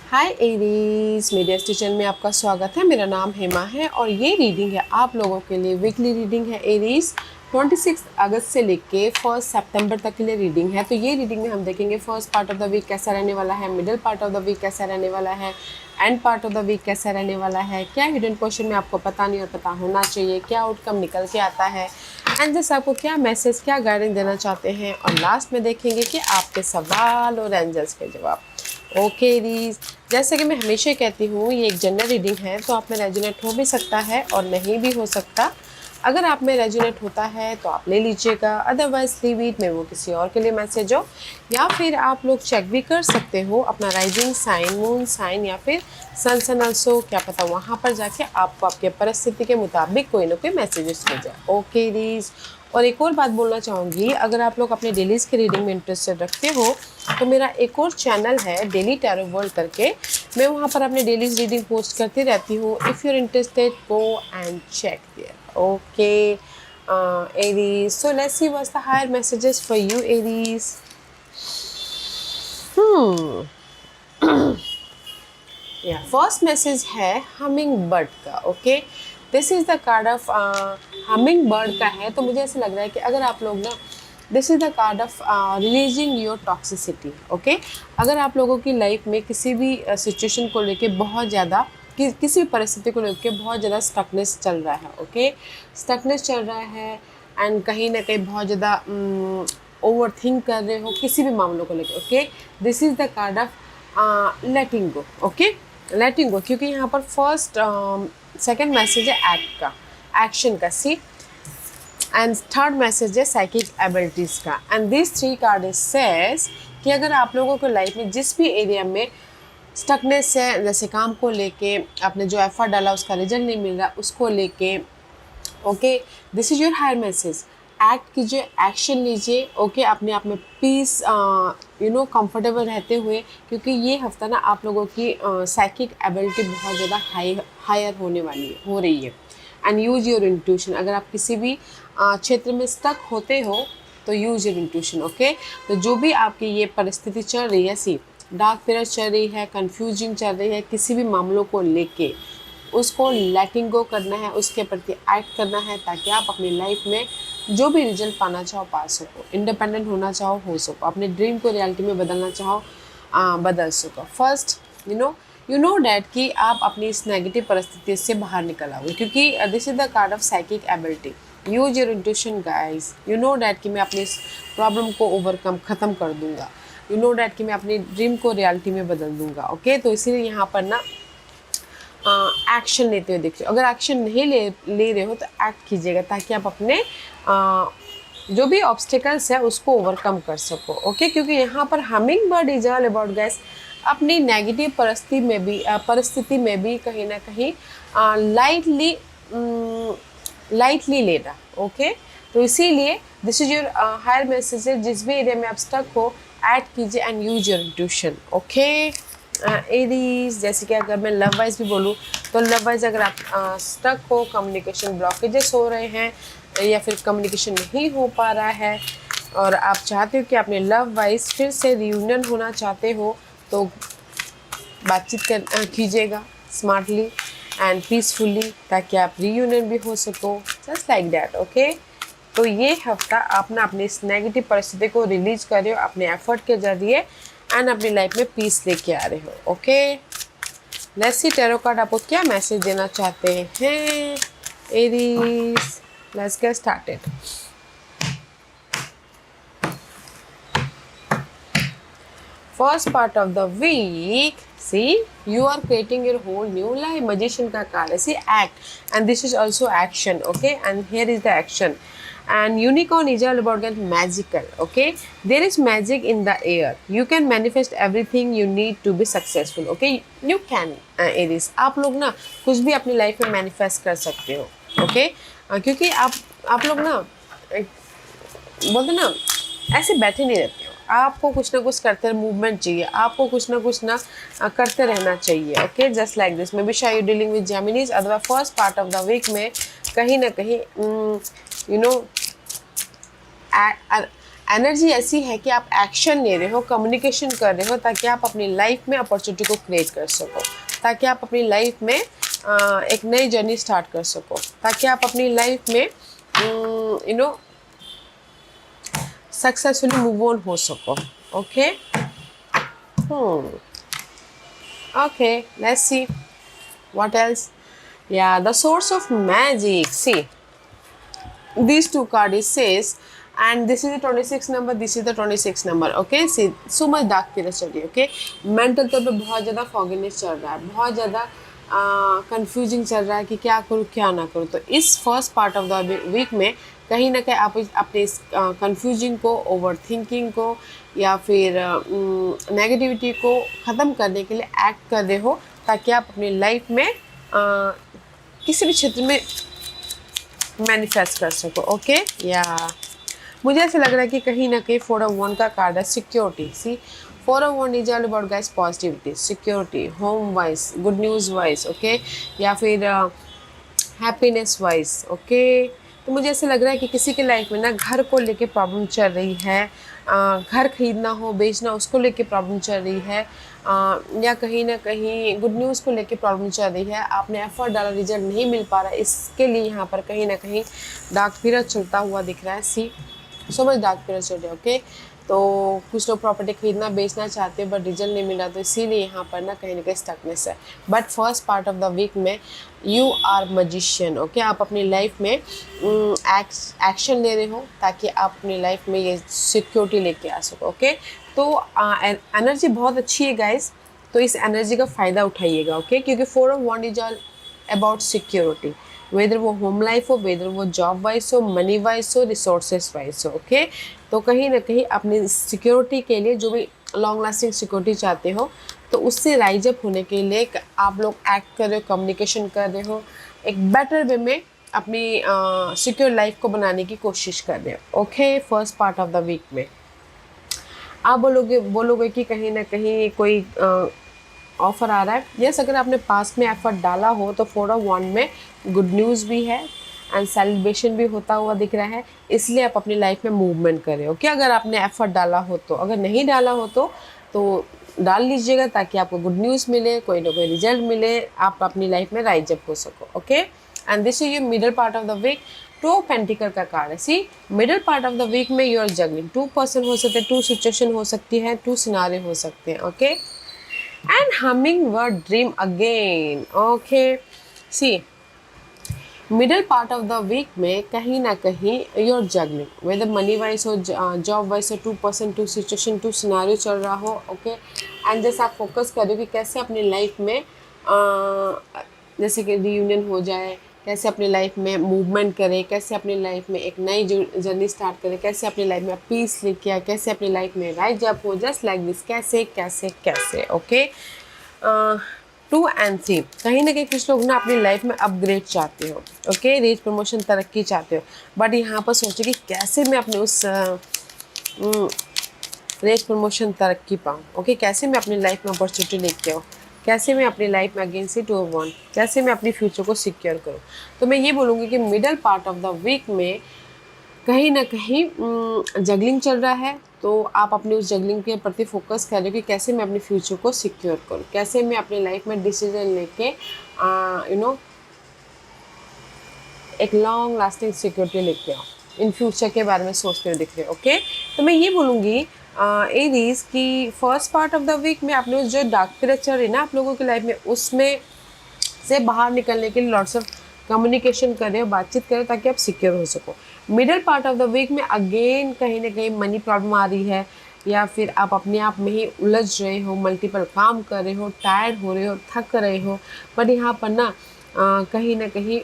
हाय Aries, media station में आपका स्वागत है। मेरा नाम हेमा है और ये रीडिंग है आप लोगों के लिए। वीकली रीडिंग है एरीज। 26 अगस्त से लेके 1 सितंबर तक के लिए रीडिंग है। तो ये रीडिंग में हम देखेंगे first part of the week कैसा रहने वाला है, middle part of the week कैसा रहने वाला है, end part of the week कैसा रहने वाला है, क्या हिडन क्वेश्चन में आपको पता नहीं और पता होना चाहिए, क्या आउटकम निकल के आता है, एंड जैसे आपको क्या मैसेज, क्या गाइडेंस देना चाहते हैं, और लास्ट में देखेंगे कि आपके सवाल और एंजल्स के जवाब। ओके रीज, जैसे कि मैं हमेशा कहती हूँ ये एक जनरल रीडिंग है, तो आप में रेजोनेट हो भी सकता है और नहीं भी हो सकता। अगर आप में रेजोनेट होता है तो आप ले लीजिएगा, अदरवाइज लीव इट, में वो किसी और के लिए मैसेज हो। या फिर आप लोग चेक भी कर सकते हो अपना राइजिंग साइन, मून साइन या फिर सन सन ऑल्सो, क्या पता वहाँ पर जाके आपको आपके परिस्थिति के मुताबिक कोई ना कोई मैसेजेस मिल जाए। ओके रीज, और एक और बात बोलना चाहूँगी, अगर आप लोग अपने डेलीज की रीडिंग में इंटरेस्टेड रखते हो तो मेरा एक और चैनल है डेली टैरो वर्ल्ड करके, मैं वहाँ पर अपने डेलीज रीडिंग पोस्ट करती रहती हूँ। If you are interested go and check there. Okay Aries, so let's see what's the higher messages for you Aries. या फर्स्ट मैसेज है हमिंग बर्ड का। Okay, this is the card of humming bird का है। तो मुझे ऐसा लग रहा है कि अगर आप लोग ना, this is the card of releasing your toxicity. Okay, अगर आप लोगों की लाइफ में किसी भी सिचुएशन को लेके बहुत ज़्यादा किसी भी परिस्थिति को लेकर बहुत ज़्यादा स्टकनेस चल रहा है। ओके, स्टकनेस चल रहा है एंड कहीं ना कहीं बहुत ज़्यादा ओवर थिंक कर रहे हो किसी भी मामलों को लेकर। Okay, this is the card of letting go. Okay, letting go, क्योंकि यहाँ पर फर्स्ट सेकंड मैसेज है एक्ट का, एक्शन का, सी, एंड थर्ड मैसेज है साइकिक एबिलिटीज़ का। And this three card says कि अगर आप लोगों को लाइफ में जिस भी एरिया में स्टकनेस है, जैसे काम को लेके आपने जो एफर्ट डाला उसका रिजल्ट नहीं मिल रहा, उसको लेके, okay, this is your higher message. Act कीजिए, एक्शन लीजिए। ओके, अपने आप में पीस कंफर्टेबल रहते हुए, क्योंकि ये हफ्ता ना आप लोगों की साइकिक एबिलिटी बहुत ज़्यादा हायर होने वाली है, हो रही है। And use your intuition. अगर आप किसी भी क्षेत्र में स्टक होते हो तो यूज योर इंट्यूशन। ओके, तो जो भी आपकी ये परिस्थिति चल रही है, सी डार्क पीरियड चल रही है, कंफ्यूजिंग चल रही है किसी भी मामलों को लेके, उसको लेटिंग गो करना है, उसके प्रति एक्ट करना है, ताकि आप अपनी लाइफ में जो भी रिजल्ट पाना चाहो पा सको, इंडिपेंडेंट होना चाहो हो सको, अपने ड्रीम को रियलिटी में बदलना चाहो बदल सको। फर्स्ट यू नो डैट कि आप अपनी इस नेगेटिव परिस्थिति से बाहर निकल आओगे, क्योंकि this is the card of psychic ability. Use your intuition guys. You know that कि मैं अपनी इस प्रॉब्लम को ओवरकम ख़त्म कर दूंगा। यू नो डैट कि मैं अपनी ड्रीम को रियलिटी में बदल दूंगा। ओके, तो इसीलिए यहाँ पर ना एक्शन लेते हुए दिख रहे हो। अगर एक्शन नहीं ले रहे हो तो एक्ट कीजिएगा, ताकि आप अपने जो भी ऑब्स्टिकल्स है उसको ओवरकम कर सको। ओके, क्योंकि यहाँ पर humming bird is all about gas अपनी नेगेटिव परिस्थिति में भी कहीं ना कहीं लाइटली लेना। ओके, तो इसीलिए this is your higher message है। जिस भी एरिया में आप स्टक हो, एक्ट कीजिए and use your intuition. Okay Aries, जैसे कि अगर मैं लव वाइज भी बोलूँ तो लव वाइज अगर आप स्टक हो, कम्युनिकेशन ब्लॉकेजेस हो रहे हैं या फिर कम्युनिकेशन नहीं हो पा रहा है और आप चाहते हो कि अपने लव वाइज फिर से रियूनियन होना चाहते हो, तो बातचीत कीजिएगा स्मार्टली एंड पीसफुली, ताकि आप रियूनियन भी हो सको, जस्ट लाइक दैट। ओके, तो ये हफ्ता आप ना अपनी इस नेगेटिव परिस्थिति को रिलीज कर रहे हो अपने एफर्ट के जरिए एंड अपनी लाइफ में पीस लेके आ रहे हो। Okay, let's see tarot card आपको क्या मैसेज देना चाहते हैं Aries. Let's get started. First part of the week, see you are creating your whole new life. Magician का कार्ड है, see act, and this is also action. Okay, and here is the action. And unicorn is all about get magical. Okay, there is magic in the air. You can manifest everything you need to be successful. Okay, you can Aries, आप लोग ना कुछ भी अपनी life में manifest कर सकते हो। ओके, क्योंकि आप लोग ना बोलते ना ऐसे बैठे नहीं रहते हो, आपको कुछ ना कुछ करते मूवमेंट चाहिए, आपको कुछ ना करते रहना चाहिए। Okay, just like this. Maybe शायद यू डीलिंग विद जेमिनीज, अथवा first part of the week में कहीं ना कहीं एनर्जी ऐसी है कि आप एक्शन ले रहे हो, कम्युनिकेशन कर रहे हो, ताकि आप अपनी लाइफ में अपॉर्चुनिटी को क्रिएट कर सको, ताकि आप अपनी लाइफ में एक नई जर्नी स्टार्ट कर सको, ताकि आप अपनी लाइफ में सक्सेसफुली मूव ऑन हो सको. Okay. Okay, let's see what else. Yeah, the source of magic. See, these two cards says, and this is the 26 number, this is the 26 number. Okay, see, so much dark period चल रही है. Okay, mental तौर पे बहुत ज़्यादा fogginess चल रहा है, बहुत ज़्यादा कंफ्यूजिंग चल रहा है कि क्या करूँ क्या ना करूँ. तो इस first part of the week में कहीं ना कहीं आप अपने इस कंफ्यूजिंग को, ओवर थिंकिंग को, या फिर नेगेटिविटी को ख़त्म करने के लिए एक्ट कर रहे हो, ताकि आप अपनी लाइफ में किसी भी क्षेत्र में मैनिफेस्ट कर सको. ओके. या मुझे ऐसा लग रहा है कि कहीं ना कहीं 4 of 1 का कार्ड है security. See, 4 of 1 is all about guys positivity, security, home wise, good news wise. Okay. या फिर हैप्पीनेस वाइज. ओके. तो मुझे ऐसा लग रहा है कि किसी के लाइफ में ना घर को लेके प्रॉब्लम चल रही है, घर खरीदना हो, बेचना, उसको लेके प्रॉब्लम चल रही है, या कहीं ना कहीं गुड न्यूज़ को लेके प्रॉब्लम चल रही है, आपने एफर्ट डाला, रिजल्ट नहीं मिल पा रहा है, इसके लिए यहाँ पर कहीं ना कहीं डार्क पीरियड चलता हुआ दिख रहा है. सी, सो मच डार्क पीरियड चल रहा है. ओके. तो कुछ लोग प्रॉपर्टी खरीदना, बेचना चाहते हैं, बट रिजल्ट नहीं मिल रहा, तो इसीलिए यहाँ पर ना कहीं स्टकनेस है. But first part of the week में यू आर मजिशियन. ओके. आप अपनी लाइफ में एक्शन ले रहे हो, ताकि आप अपनी लाइफ में ये सिक्योरिटी लेके आ सको. ओके. तो एनर्जी बहुत अच्छी है गाइस, तो इस एनर्जी का फ़ायदा उठाइएगा. ओके. क्योंकि 4 of 1 is all about security, whether वो होम लाइफ हो, वेदर वो जॉब वाइज हो, मनी वाइज हो, रिसोर्सेज वाइज हो. ओके. तो कहीं ना कहीं अपनी सिक्योरिटी के लिए, जो भी लॉन्ग लास्टिंग सिक्योरिटी चाहते हो, तो उससे राइज अप होने के लिए आप लोग एक्ट कर रहे हो, कम्युनिकेशन कर रहे हो, एक बेटर वे में अपनी सिक्योर लाइफ को बनाने की कोशिश कर रहे हो. Okay. First part of the week में आप बोलोगे कि कहीं ना कहीं कोई ऑफ़र आ रहा है. यस, अगर आपने पास्ट में एफर्ट डाला हो तो 4 of 1 में गुड न्यूज़ भी है एंड सेलिब्रेशन भी होता हुआ दिख रहा है, इसलिए आप अपनी लाइफ में मूवमेंट कर रहे हो. क्या अगर आपने एफर्ट डाला हो तो, अगर नहीं डाला हो तो डाल लीजिएगा, ताकि आपको गुड न्यूज़ मिले, कोई ना कोई रिजल्ट मिले, आप अपनी लाइफ में राइज अप हो सको. Okay. And this is your middle part of the week. 2 of pentacle का कार्ड है. See, middle part of the week में यू आर जगलिंग. 2 पर्सन हो सकते हैं, 2 सिचुएशन हो सकती है, 2 सिनारे हो सकते हैं. Okay. And hummingbird dream again. Okay. See, middle part of the week में कहीं ना कहीं your juggling, whether money wise हो, जॉब वाइज हो, 2 पर्सन, 2 सिचुएशन, 2 सिनारियो चल रहा हो. ओके. एंड जैसे आप फोकस कर रहे हो कि कैसे अपनी लाइफ में जैसे कि रियूनियन हो जाए, कैसे अपनी लाइफ में मूवमेंट करें, कैसे अपनी लाइफ में एक नई जर्नी स्टार्ट करें, कैसे अपनी लाइफ में पीस लेके आए, कैसे अपनी लाइफ में राइज अप हो, जस्ट लाइक दिस. कैसे कैसे कैसे. ओके. 2 and 3, कहीं ना कहीं कुछ लोग ना अपनी लाइफ में अपग्रेड चाहते हो. ओके. रीच, प्रमोशन, तरक्की चाहते हो, बट यहाँ पर सोचे कि कैसे मैं अपने उस रीच, प्रमोशन, तरक्की पाऊँ. ओके. कैसे मैं अपनी लाइफ में अपॉर्चुनिटी लेके आऊँ, कैसे मैं अपनी लाइफ में अगेन से 2 of 1, कैसे मैं अपनी फ्यूचर को सिक्योर करूँ. तो मैं ये बोलूँगी कि middle part of the week में कहीं ना कहीं जगलिंग चल रहा है, तो आप अपनी उस जगलिंग के प्रति फोकस कर रहे हो कि कैसे मैं अपने फ्यूचर को सिक्योर करूँ, कैसे मैं अपनी लाइफ में डिसीजन लेके एक लॉन्ग लास्टिंग सिक्योरिटी लेके आऊँ, इन फ्यूचर के बारे में सोचते हुए दिख रहे. ओके. तो मैं ये बोलूँगी एरीज की first part of the week में आपने उस जो डार्क पीरियड चल रही है ना आप लोगों की लाइफ में, उसमें से बाहर निकलने के लिए लॉट्स ऑफ कम्युनिकेशन कर रहे हो, बातचीत कर रहे हो, ताकि आप सिक्योर हो सको. Middle part of the week में अगेन कहीं ना कहीं मनी प्रॉब्लम आ रही है, या फिर आप अपने आप में ही उलझ रहे हो, मल्टीपल काम कर रहे हो, टायर्ड हो रहे हो, थक रहे हो, बट यहाँ पर ना कहीं ना कहीं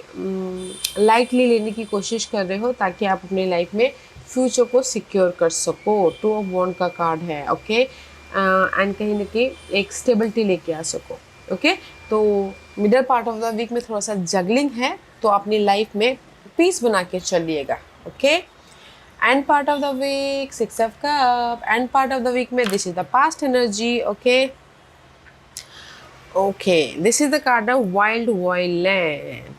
लाइटली लेने की कोशिश कर रहे हो, ताकि आप अपनी लाइफ में फ्यूचर को सिक्योर कर सको. 2 of 1 का कार्ड है. ओके. एंड कहीं ना कहीं एक स्टेबिलिटी लेके आ सको. ओके. तो middle part of the week में थोड़ा सा जगलिंग है, तो अपनी लाइफ में पीस बना के चलिएगा. Okay. And part of the week 6 of cup. And part of the week में this is the past energy. Okay. Okay. This is the card of wild वॉयलैंड.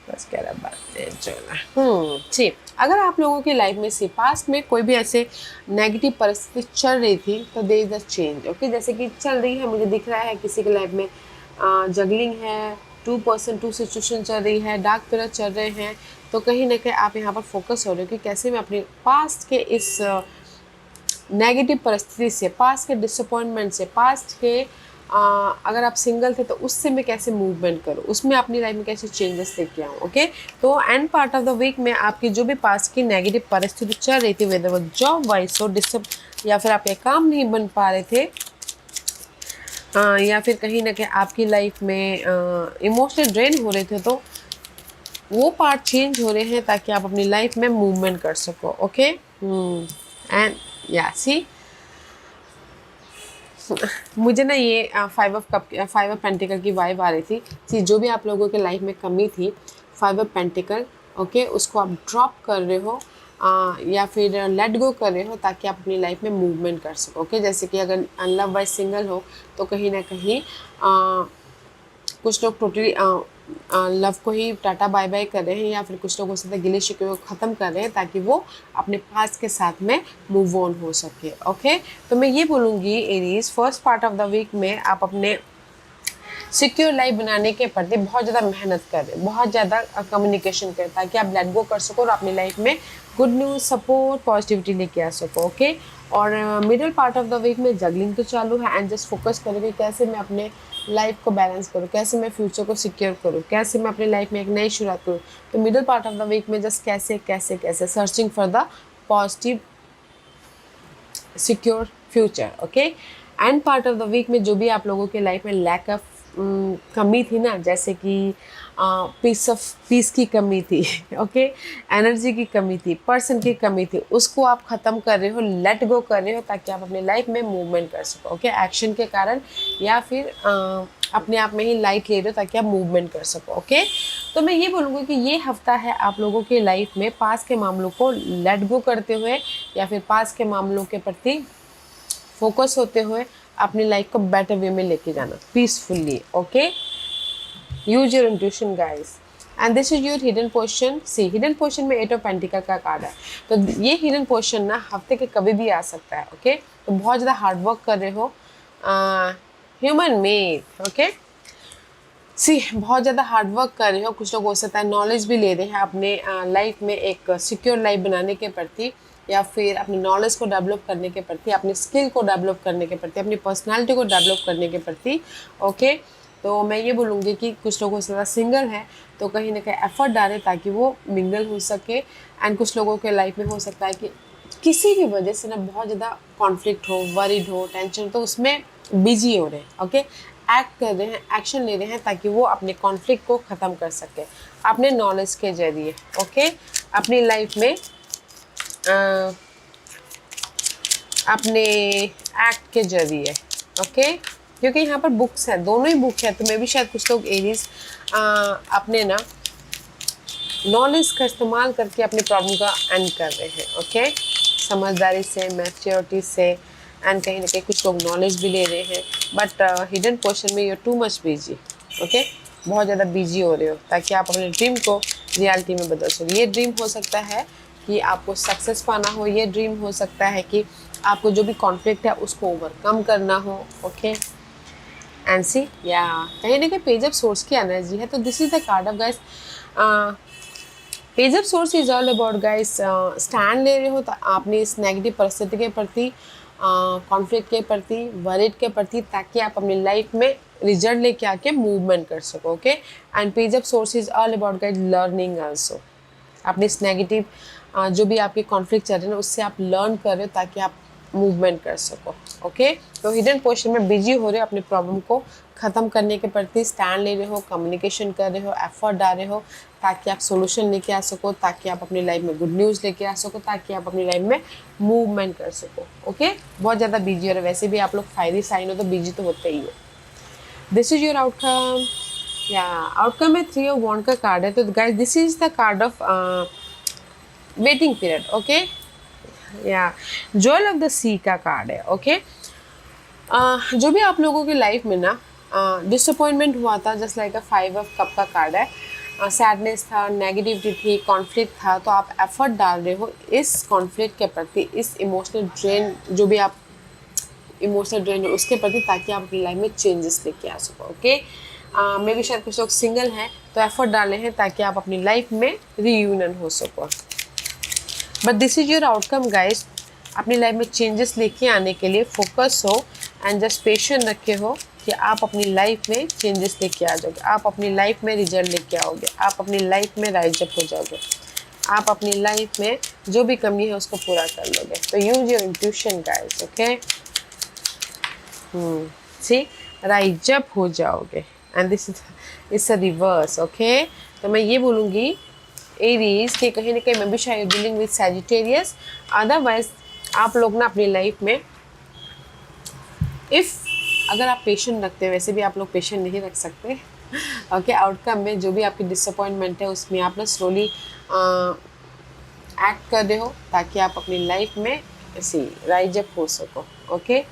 बस कह रहा बात है चलो। जी, अगर आप लोगों की लाइफ में से पास्ट में कोई भी ऐसे नेगेटिव परिस्थिति चल रही थी तो there is a change. Okay, जैसे कि चल रही है, मुझे दिख रहा है किसी की लाइफ में जगलिंग है, 2% 2 सिचुएशन चल रही है, डार्क पीरियड चल रहे हैं, तो कहीं ना कहीं आप यहाँ पर फोकस हो रहे हो कि कैसे मैं अपनी पास्ट के इस नेगेटिव परिस्थिति से, पास्ट के डिसअपॉइंटमेंट से, पास्ट के अगर आप सिंगल थे तो उससे मैं कैसे मूवमेंट करूँ, उसमें अपनी लाइफ में कैसे चेंजेस लेके आऊँ। ओके, तो end part of the week में आपकी जो भी पास्ट की नेगेटिव परिस्थिति चल रही थी, वेदर वो जॉब वाइज हो, या फिर आपके काम नहीं बन पा रहे थे, या फिर कहीं ना कहीं आपकी लाइफ में इमोशनल ड्रेन हो रहे थे, तो वो पार्ट चेंज हो रहे हैं ताकि आप अपनी लाइफ में मूवमेंट कर सको। ओके, एंड या सी मुझे ना ये 5 ऑफ पेंटिकल की वाइब आ रही थी। सी, जो भी आप लोगों के लाइफ में कमी थी, 5 ऑफ पेंटिकल, ओके, उसको आप ड्रॉप कर रहे हो या फिर लेट गो कर रहे हो ताकि आप अपनी लाइफ में मूवमेंट कर सको। ओके, जैसे कि अगर अनलव वाइज सिंगल हो तो कहीं ना कहीं कुछ लोग टोटली लव को ही टाटा बाय बाय कर रहे हैं, या फिर कुछ लोग हो सकते हैं गिले शिकवे को ख़त्म कर रहे हैं ताकि वो अपने पास के साथ में मूव ऑन हो सके। ओके, तो मैं ये बोलूँगी Aries, first part of the week में आप अपने सिक्योर लाइफ बनाने के प्रति बहुत ज़्यादा मेहनत करें, बहुत ज़्यादा कम्युनिकेशन करें ताकि आप लेट गो कर सको और अपनी लाइफ में गुड न्यूज़, सपोर्ट, पॉजिटिविटी लेके आ सको। ओके, और middle part of the week में जगलिंग तो चालू है, एंड जस्ट फोकस करो कि कैसे मैं अपने लाइफ को बैलेंस करूँ, कैसे मैं फ्यूचर को सिक्योर करूँ, कैसे मैं अपनी लाइफ में एक नई शुरुआत करूँ। तो middle part of the week में जस्ट कैसे कैसे कैसे searching for the positive secure future. Okay, and part of the week में जो भी आप लोगों के लाइफ में लैक ऑफ कमी थी ना, जैसे कि पीस की कमी थी, ओके, एनर्जी की कमी थी, पर्सन की कमी थी, उसको आप ख़त्म कर रहे हो, लेट गो कर रहे हो ताकि आप अपने लाइफ में मूवमेंट कर सको। ओके, एक्शन के कारण या फिर अपने आप में ही लाइट ले रहे हो ताकि आप मूवमेंट कर सको। ओके, तो मैं ये बोलूँगी कि ये हफ्ता है आप लोगों के लाइफ में पास के मामलों को लेट गो करते हुए या फिर पास के मामलों के प्रति फोकस होते हुए अपनी लाइफ को बेटर वे में लेके जाना peacefully. Okay, use your intuition guys, and this is your hidden portion. See, hidden portion में 8 ऑफ पेंटिकल का कार्ड है, तो ये हिडन पोर्शन ना हफ्ते के कभी भी आ सकता है। ओके, तो बहुत ज़्यादा हार्ड वर्क कर रहे हो, ह्यूमन मेड। ओके, सी, बहुत ज़्यादा हार्ड वर्क कर रहे हो, कुछ लोग हो सकता है नॉलेज भी ले रहे हैं अपने लाइफ में एक सिक्योर लाइफ बनाने के प्रति, या फिर अपनी नॉलेज को डेवलप करने के प्रति, अपनी स्किल को डेवलप करने के प्रति, अपनी पर्सनालिटी को डेवलप करने के प्रति। ओके, तो मैं ये बोलूँगी कि कुछ लोगों से ज़्यादा सिंगल है तो कहीं ना कहीं एफर्ट डालें ताकि वो मिंगल हो सके। एंड कुछ लोगों के लाइफ में हो सकता है कि किसी भी वजह से ना बहुत ज़्यादा कॉन्फ्लिक्ट हो, वरीड हो, टेंशन, तो उसमें बिजी हो रहे हैं। ओके, एक्ट कर रहे हैं, एक्शन ले रहे हैं ताकि वो अपने कॉन्फ्लिक्ट को ख़त्म कर सके अपने नॉलेज के ज़रिए। ओके, अपनी लाइफ में अपने एक्ट के जरिए। ओके, क्योंकि यहाँ पर बुक्स है, दोनों ही बुक है, तो मैं भी शायद कुछ लोग एरीज अपने ना नॉलेज का इस्तेमाल करके अपनी प्रॉब्लम का एंड कर रहे हैं। ओके, समझदारी से, मैच्योरिटी से, एंड कहीं ना कहीं कुछ लोग नॉलेज भी ले रहे हैं, बट हिडन पोर्शन में you're too much busy. Okay, बहुत ज़्यादा बिजी हो रहे हो ताकि आप अपने ड्रीम को रियलिटी में बदल सको। ये ड्रीम हो सकता है कि आपको सक्सेस पाना हो, ये ड्रीम हो सकता है कि आपको जो भी कॉन्फ्लिक्ट है उसको ओवरकम करना हो। ओके, एंड सी, या कहीं ना कहीं पेज ऑफ सोर्स की एनर्जी है, तो this is the card of guys. Page of source is all about guys stand ले रहे हो तो आपने इस नेगेटिव परिस्थिति के प्रति, कॉन्फ्लिक्ट के प्रति, वरीड के प्रति, ताकि आप अपनी लाइफ में रिजल्ट लेके आके मूवमेंट कर सको। Okay, and page of source is all about guys learning also. अपनी इस नेगेटिव जो भी आपके कॉन्फ्लिक्ट चल रहे हैं उससे आप लर्न कर रहे हो ताकि आप मूवमेंट कर सको। ओके, तो हिडन पोर्शन में बिजी हो रहे हो, अपने प्रॉब्लम को ख़त्म करने के प्रति स्टैंड ले रहे हो, कम्युनिकेशन कर रहे हो, एफर्ट डाल रहे हो ताकि आप सोल्यूशन लेके आ सको, ताकि आप अपनी लाइफ में गुड न्यूज़ लेके आ सको, ताकि आप अपनी लाइफ में मूवमेंट कर सको। ओके, बहुत ज़्यादा बिजी हो रहे हो, वैसे भी आप लोग फायरी साइन हो तो बिजी तो होते ही हो। This is your outcome. या आउटकम में 3 ऑफ वॉन्ड का कार्ड है, तो guys this is the card of waiting period. Okay, या ज्वेल ऑफ द सी का कार्ड है। ओके, जो भी आप लोगों की लाइफ में ना डिसअपॉइंटमेंट हुआ था, just like a 5 of cup का कार्ड है, सैडनेस था, नेगेटिविटी थी, कॉन्फ्लिक्ट था, तो आप एफर्ट डाल रहे हो इस कॉन्फ्लिक्ट के प्रति, इस इमोशनल ड्रेन, जो भी आप इमोशनल ड्रेन है उसके प्रति, ताकि आप अपनी लाइफ में चेंजेस लेके आ सको। ओके, मे भी शायद कुछ लोग सिंगल हैं तो एफर्ट डाले हैं ताकि आप अपनी लाइफ में रीयूनियन हो सको। But this is your outcome guys. अपनी लाइफ में चेंजेस लेके आने के लिए फोकस हो एंड जस्ट पेशेंट रखे हो कि आप अपनी लाइफ में चेंजेस लेके आ जाओगे, आप अपनी लाइफ में रिजल्ट लेके आओगे, आप अपनी लाइफ में राइज अप हो जाओगे, आप अपनी लाइफ में जो भी कमी है उसको पूरा कर लोगे। तो use your intuition guys. Okay, see rise up हो जाओगे and this is a reverse. Okay, तो मैं ये बोलूँगी एरीज कि कहीं ना कहीं मैं भी शायद डीलिंग विद सैजिटेरियस, अदरवाइज आप लोग ना अपनी लाइफ में अगर आप पेशेंट रखते हैं, वैसे भी आप लोग पेशेंट नहीं रख सकते। ओके, आउटकम में जो भी आपकी डिसअपॉइंटमेंट है उसमें आप ना स्लोली एक्ट कर रहे हो ताकि आप अपनी लाइफ में ऐसे राइज अप हो सको। ओके,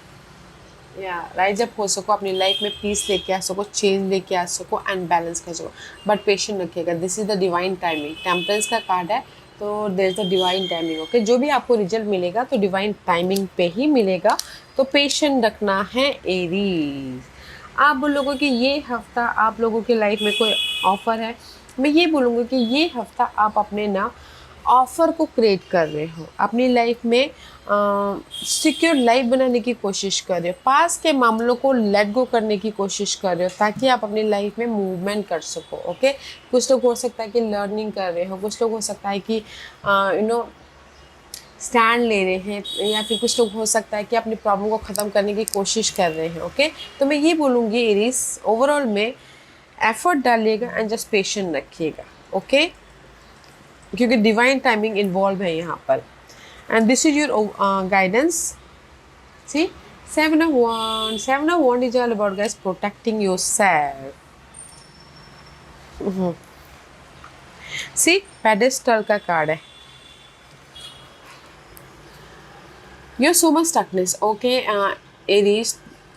या राइज अप हो सको, अपनी लाइफ में पीस लेके आ सको, चेंज लेके आ सको एंड बैलेंस कर सको। बट पेशेंट रखिएगा, this is the divine timing. Temperance का कार्ड है तो there is the divine timing. Okay, जो भी आपको रिजल्ट मिलेगा तो डिवाइन टाइमिंग पे ही मिलेगा, तो पेशेंट रखना है एरीज। आप बोलोगे कि ये हफ्ता आप लोगों की लाइफ में कोई ऑफ़र है, मैं ये बोलूँगी कि ये हफ्ता आप अपने ना ऑफ़र को क्रिएट कर रहे हो, अपनी लाइफ में सिक्योर लाइफ बनाने की कोशिश कर रहे हो, पास के मामलों को लेट गो करने की कोशिश कर रहे हो ताकि आप अपनी लाइफ में मूवमेंट कर सको। ओके, कुछ लोग हो सकता है कि लर्निंग कर रहे हो, कुछ लोग हो सकता है कि स्टैंड ले रहे हैं, या फिर कुछ लोग हो सकता है कि अपनी प्रॉब्लम को ख़त्म करने की कोशिश कर रहे हैं। ओके, तो मैं ये बोलूँगी एरीज ओवरऑल में एफर्ट डालिएगा एंड जस्ट पेशेंट रखिएगा। ओके, क्योंकि डिवाइन टाइमिंग इन्वॉल्व है यहाँ पर and this is your guidance. See, seven of wand is all about guys protecting yourself. See, pedestal का कार्ड है, you're so much stuckness. Okay Aries,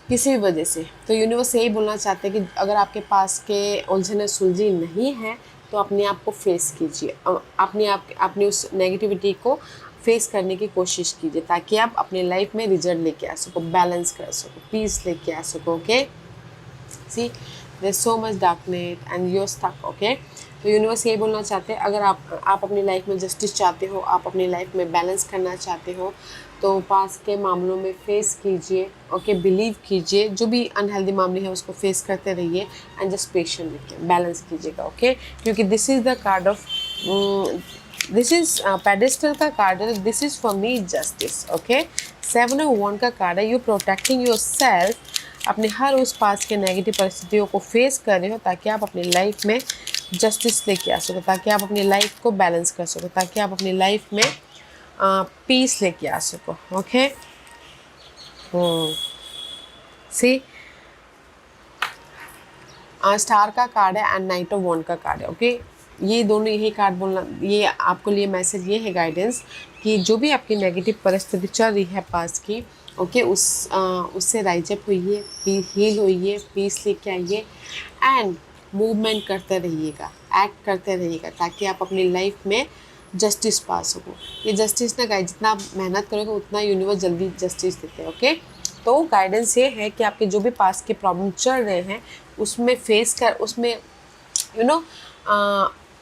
किसी भी वजह से तो यूनिवर्स यही बोलना चाहते हैं कि अगर आपके पास के उलझने सुलझी नहीं है तो अपने आप को फेस कीजिए, अपनी उस नेगेटिविटी को फेस करने की कोशिश कीजिए ताकि आप अपने लाइफ में रिजल्ट लेके आ सको, बैलेंस कर सको, पीस लेके आ सको। Okay, see there is so much darkness and you are stuck. Okay, तो यूनिवर्स यही बोलना चाहते हैं अगर आप अपनी लाइफ में जस्टिस चाहते हो, आप अपनी लाइफ में बैलेंस करना चाहते हो, तो पास के मामलों में फेस कीजिए। ओके, बिलीव कीजिए, जो भी अनहेल्दी मामले हैं उसको फेस करते रहिए एंड जस्ट पेशेंट रखिए, बैलेंस कीजिएगा। ओके, क्योंकि this is the card of this is pedestal का कार्ड है, this is for me justice. Okay, seven of wand का कार्ड है, यू प्रोटेक्टिंग योर सेल्फ, अपने हर उस पास के नेगेटिव परिस्थितियों को फेस कर रहे हो ताकि आप अपनी लाइफ में जस्टिस लेके आ सको, ताकि आप अपनी लाइफ को बैलेंस कर सको, ताकि आप अपनी लाइफ में पीस लेके आ सको। ओके, सी, स्टार का कार्ड है एंड नाइट ऑफ वॉन्ड का कार्ड है। ओके, ये दोनों यही कार्ड बोलना, ये आपको लिए मैसेज ये है गाइडेंस कि जो भी आपकी नेगेटिव परिस्थिति चल रही है पास की, ओके, उससे राइज अप होइए, हील होइए, पीस लेके आइए एंड मूवमेंट करते रहिएगा, एक्ट करते रहिएगा ताकि आप अपनी लाइफ में जस्टिस पा सको। ये जस्टिस ना गाइड, जितना आप मेहनत करोगे उतना यूनिवर्स जल्दी जस्टिस देते हैं। ओके, तो गाइडेंस ये है कि आपके जो भी पास के प्रॉब्लम चल रहे हैं उसमें फेस कर, उसमें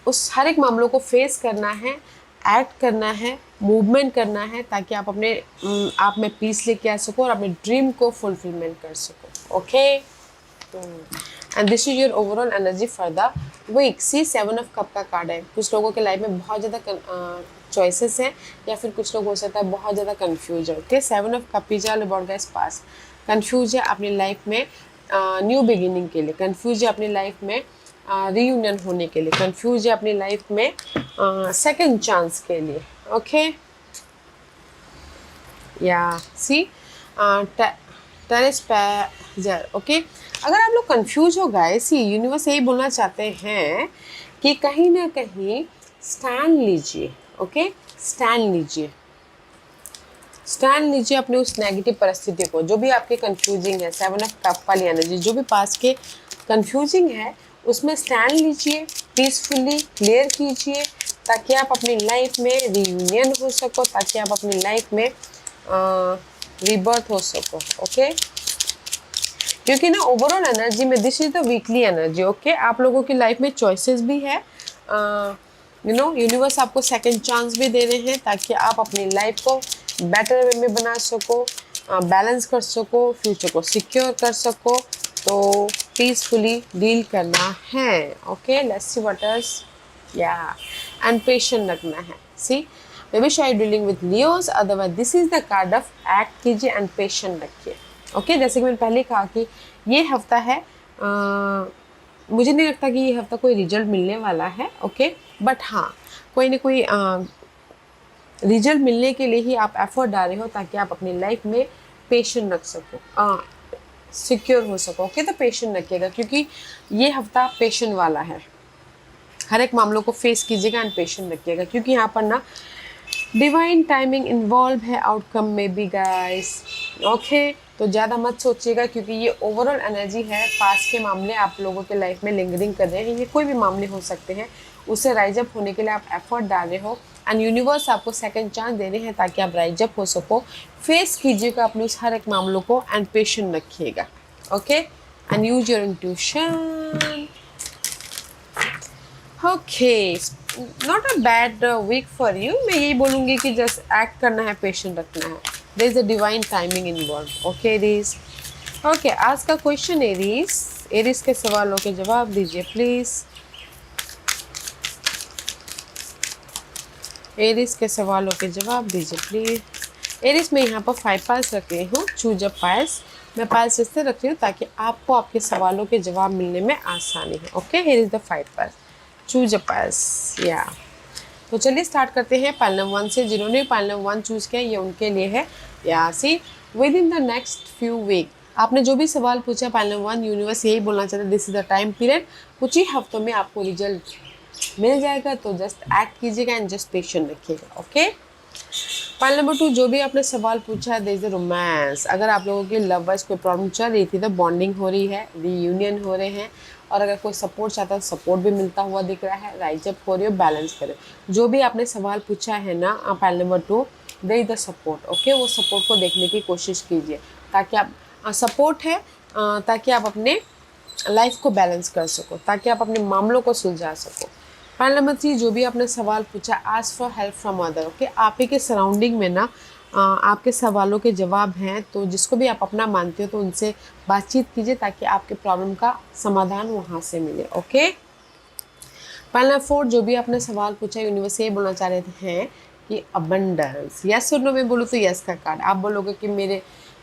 उस हर एक मामलों को फेस करना है, एक्ट करना है, मूवमेंट करना है ताकि आप अपने आप में पीस लेके आ सको और अपने ड्रीम को फुलफिलमेंट कर सको। Okay, and this is your overall energy for the week. See, seven of cup का कार्ड है, कुछ लोगों के लाइफ में बहुत ज़्यादा चॉइसेस हैं या फिर कुछ लोग हो सकता है बहुत ज़्यादा कंफ्यूज है। Okay, seven of cup is all about guys pass, confuse है अपनी लाइफ में न्यू बिगिनिंग के लिए, कंफ्यूज है अपनी लाइफ में रीयूनियन होने के लिए, कंफ्यूज है अपनी लाइफ में सेकंड चांस के लिए। ओके, या सी, टेरेस पैजर। ओके, अगर आप लोग कंफ्यूज हो गए, सी यूनिवर्स यही बोलना चाहते हैं कि कहीं ना कहीं स्टैंड लीजिए। ओके, स्टैंड लीजिए, स्टैंड लीजिए अपने उस नेगेटिव परिस्थिति को, जो भी आपके कंफ्यूजिंग है, 7 ऑफ कप वाली एनर्जी, जो भी पास के कंफ्यूजिंग है उसमें स्टैंड लीजिए पीसफुली क्लियर कीजिए ताकि आप अपनी लाइफ में रियूनियन हो सको, ताकि आप अपनी लाइफ में रीबर्थ हो सको। ओके, क्योंकि ना ओवरऑल एनर्जी में this is the weekly energy. Okay, आप लोगों की लाइफ में चॉइसेस भी है, यूनिवर्स आपको सेकंड चांस भी दे रहे हैं ताकि आप अपनी लाइफ को बेटर वे में बना सको, बैलेंस कर सको, फ्यूचर को सिक्योर कर सको। तो पीसफुली डील करना है। Okay, let's see what else, या एंड पेशेंट रखना है। सी मे बी शायद dealing with Leos, otherwise this is the card of act कीजिए एंड पेशेंट रखिए। ओके, जैसे कि मैंने पहले कहा कि ये हफ्ता है, मुझे नहीं लगता कि ये हफ्ता कोई रिजल्ट मिलने वाला है। ओके, बट हाँ, कोई ना कोई रिजल्ट मिलने के लिए ही आप एफर्ट डाल रहे हो ताकि आप अपनी लाइफ में पेशेंट रख सको, सिक्योर हो सको। ओके, तो पेशेंट रखिएगा क्योंकि ये हफ्ता पेशेंट वाला है। हर एक मामलों को फेस कीजिएगा एंड पेशेंट रखिएगा क्योंकि यहाँ पर ना डिवाइन टाइमिंग इन्वॉल्व है आउटकम में भी गाइस। ओके, तो ज़्यादा मत सोचिएगा क्योंकि ये ओवरऑल एनर्जी है। पास के मामले आप लोगों के लाइफ में लिंगरिंग कर रहे हैं, ये कोई भी मामले हो सकते हैं, उससे राइज अप होने के लिए आप एफर्ट डाल रहे हो एंड यूनिवर्स आपको सेकंड चांस दे रहे हैं ताकि आप राइज अप हो सको। फेस कीजिएगा अपने उस हर एक मामलों को एंड पेशेंट रखिएगा। Okay, and use your intuition. Okay, not a bad week for you. मैं यही बोलूँगी कि जस्ट एक्ट करना है, पेशेंट रखना है। There is a divine timing involve. Okay Aries. Okay, आज का क्वेश्चन एरीज के सवालों के जवाब दीजिए प्लीज़। एरीज के सवालों के जवाब दीजिए प्लीज़। एरीज में यहाँ पर 5 पाइल्स रख रही हूँ, चूज अ पाइल्स। मैं पाइल्स इससे रख रही हूँ ताकि आपको आपके सवालों के जवाब मिलने में आसानी है। Okay, here is the 5 piles, choose a piles. या तो चलिए स्टार्ट करते हैं पाइल नंबर 1 से। जिन्होंने पाइल नंबर 1 चूज़ किया ये उनके लिए है। या see, within the next few week, आपने जो भी सवाल पूछा पाइल नंबर 1, यूनिवर्स यही बोलना चाहता है, this is the time period, कुछ ही हफ्तों में आपको रिजल्ट मिल जाएगा। तो जस्ट एक्ट कीजिएगा एंड जस्ट पेशेंट रखिएगा। ओके, पाइल नंबर 2, जो भी आपने सवाल पूछा है, देयर इज अ रोमांस। अगर आप लोगों की लव वाइज कोई प्रॉब्लम चल रही थी तो बॉन्डिंग हो रही है, रीयूनियन हो रहे हैं, और अगर कोई सपोर्ट चाहता है सपोर्ट भी मिलता हुआ दिख रहा है, राइज अप हो रही हो, बैलेंस करें। जो भी आपने सवाल पूछा है ना pile number 2, there is the support. Okay, वो सपोर्ट को देखने की कोशिश कीजिए ताकि आप सपोर्ट है, ताकि आप अपने लाइफ को बैलेंस कर सको, ताकि आप अपने मामलों को सुलझा सको। पाइल नंबर 3, जो भी आपने सवाल पूछा, ask for help from other. Okay, आप ही के सराउंडिंग में ना आपके सवालों के जवाब हैं, तो जिसको भी आप अपना मानते हो तो उनसे बातचीत कीजिए ताकि आपके प्रॉब्लम का समाधान वहाँ से मिले। ओके, पाइल नंबर 4, जो भी आपने सवाल पूछा, यूनिवर्स ये बोलना चाह रहे हैं कि अबंडेंस। यस और नो में बोलूँ तो यस का कार्ड। आप बोलोगे कि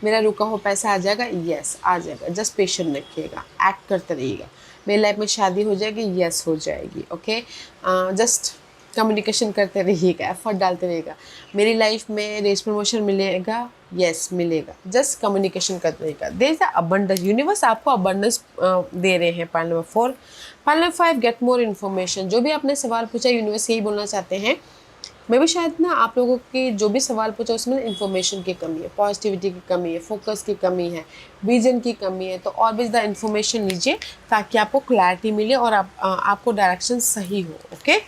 मेरा रुका हो पैसा आ जाएगा, यस आ जाएगा। जस्ट पेशेंट रखिएगा, एक्ट करते रहिएगा। मेरी लाइफ में शादी हो जाएगी, यस हो जाएगी। ओके, जस्ट कम्युनिकेशन करते रहिएगा, एफर्ट डालते रहिएगा। मेरी लाइफ में रेस प्रमोशन मिलेगा, यस मिलेगा। जस्ट कम्युनिकेशन करते रहिएगा। देयर इज अबंडेंस, यूनिवर्स आपको अबंडेंस दे रहे हैं। Pile number 4, pile number 5, gate more information. जो भी आपने सवाल पूछा, यूनिवर्स यही बोलना चाहते हैं, मैं भी शायद ना आप लोगों की जो भी सवाल पूछा उसमें इन्फॉर्मेशन की कमी है, पॉजिटिविटी की कमी है, फोकस की कमी है, विजन की कमी है। तो और भी ज़्यादा इन्फॉर्मेशन लीजिए ताकि आपको क्लैरिटी मिले और आपको डायरेक्शन सही हो। ओके,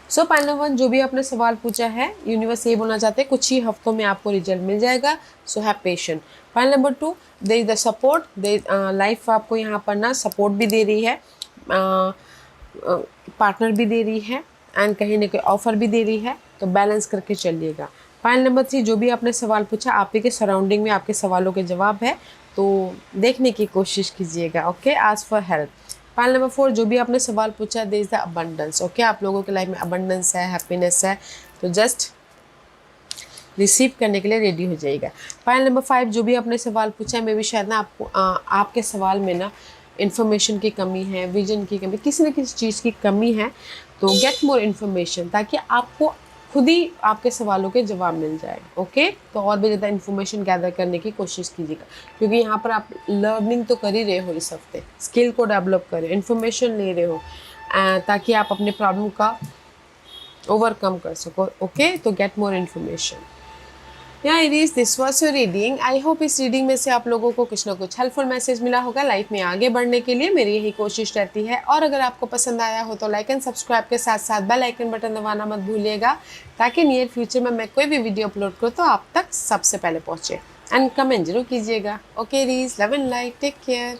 सो पाइल नंबर 1, जो भी आपने सवाल पूछा है, यूनिवर्स ये बोलना चाहते हैं कुछ ही हफ्तों में आपको रिजल्ट मिल जाएगा। So have patient. Pile number 2, there is the support. Life आपको यहाँ पर ना सपोर्ट भी दे रही है, पार्टनर भी दे रही है एंड कहीं ना कहीं ऑफर भी दे रही है, तो बैलेंस करके चलिएगा। पाइल नंबर 3, जो भी आपने सवाल पूछा, आप ही के सराउंडिंग में आपके सवालों के जवाब है, तो देखने की कोशिश कीजिएगा। Okay, ask for help. Pile number 4, जो भी आपने सवाल पूछा, there is the abundance. Okay, आप लोगों के लाइफ में अबंडेंस है, हैप्पीनेस है, तो जस्ट रिसीव करने के लिए रेडी हो जाइएगा। पाइल नंबर 5, जो भी आपने सवाल पूछा, मैं भी शायद ना आपको आपके सवाल में ना इन्फॉर्मेशन की कमी है, विजन की कमी, किसी न किसी चीज़ की कमी है, तो गेट मोर इन्फॉर्मेशन ताकि आपको खुद ही आपके सवालों के जवाब मिल जाए। ओके, तो और भी ज़्यादा इन्फॉर्मेशन गैदर करने की कोशिश कीजिएगा क्योंकि यहाँ पर आप लर्निंग तो कर ही रहे हो, इस हफ्ते स्किल को डेवलप कर रहे हो, इन्फॉर्मेशन ले रहे हो ताकि आप अपने प्रॉब्लम का ओवरकम कर सको। ओके, तो gate more information. Yeah Aries, this was your reading. I hope इस रीडिंग में से आप लोगों को कुछ ना कुछ हेल्पफुल मैसेज मिला होगा लाइफ में आगे बढ़ने के लिए। मेरी यही कोशिश रहती है। और अगर आपको पसंद आया हो तो लाइक एंड सब्सक्राइब के साथ साथ बेल आइकन बटन दबाना मत भूलिएगा, ताकि नियर फ्यूचर में मैं कोई भी वीडियो अपलोड करूँ तो आप तक सबसे पहले पहुँचे। एंड कमेंट जरूर कीजिएगा। Okay Aries, love and light, take care.